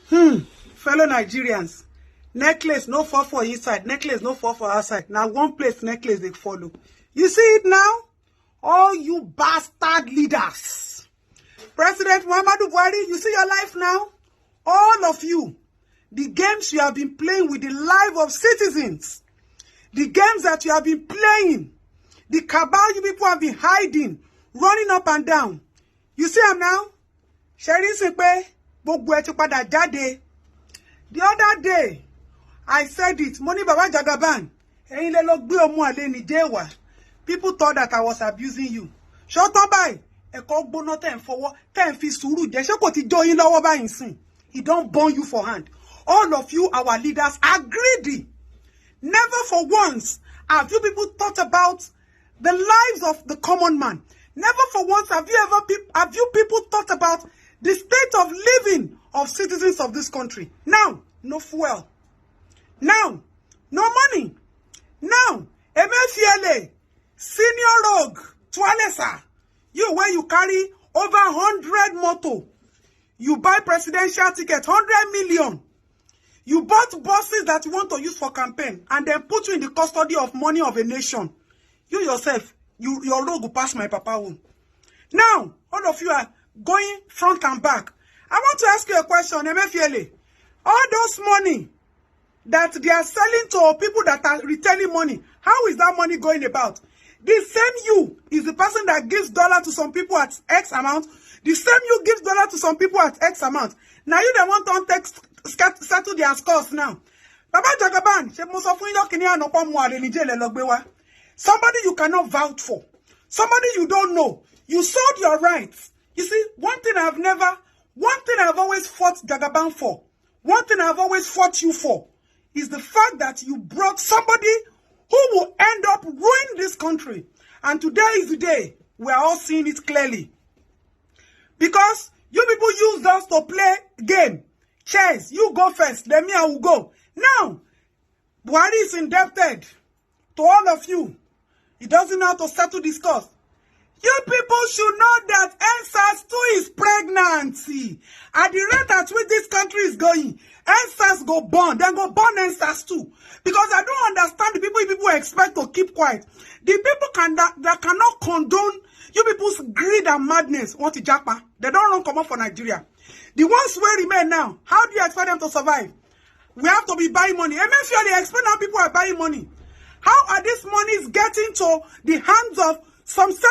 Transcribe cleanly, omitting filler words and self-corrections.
Fellow Nigerians, necklace no fall for inside, necklace no fall for outside. Now one place necklace they follow. You see it now? All you bastard leaders. President Muhammadu Buhari, you see your life now? All of you. The games you have been playing with the life of citizens. The games that you have been playing. The cabal you people have been hiding. Running up and down. You see them now? Sherry Sepe, gbogbo ẹ ti padà jáde. The other day, I said it. Money Baba Jagaban. Ẹ̀yin lẹ lọ gbé ọmọ àlè ní Jewa. People thought that I was abusing you. Shut up, bye. Ẹ̀kọ́ gbóná tẹ́ ń fọwọ́, tẹ́ ń fi sùúrù jẹ. Ṣé kò ti jó yín lọ́wọ́ báyìí sìn? He don't burn you for hand. All of you, our leaders, are greedy. Never for once have you people thought about the lives of the common man. Never for once have you people thought about the state of living of citizens of this country. Now, no fuel. Now, no money. Now, MFLA, senior rogue, Twalesa, you where you carry over 100 moto. You buy presidential ticket, 100 million. You bought buses that you want to use for campaign and then put you in the custody of money of a nation. You yourself, your road will pass my papa home. Now, all of you are going front and back. I want to ask you a question, MFLA. All those money that they are selling to people that are retaining money, how is that money going about? The same you is the person that gives dollar to some people at X amount. The same you gives dollar to some people at X amount. Now you don't want to settle their scores now. Baba Jagaban, somebody you cannot vouch for. Somebody you don't know. You sold your rights. You see, one thing I've always fought Jagaban for, one thing I've always fought you for, is the fact that you brought somebody who will end up ruining this country. And today is the day. We are all seeing it clearly. Because you people use us to play game. Chess, you go first, then me I will go. Now, Buhari is indebted to all of you. He doesn't know how to settle this cost. You people should know that NSAS 2 is pregnancy. At the rate at which this country is going, NSAS go burn. Then go burn NSAS 2. Because I don't understand the people expect to keep quiet. The people that cannot condone you people's greed and madness. Want to japa? They don't run come up for Nigeria. The ones who remain now, how do you expect them to survive? We have to be buying money. Eventually, explain how people are buying money. How are these monies getting to the hands of some set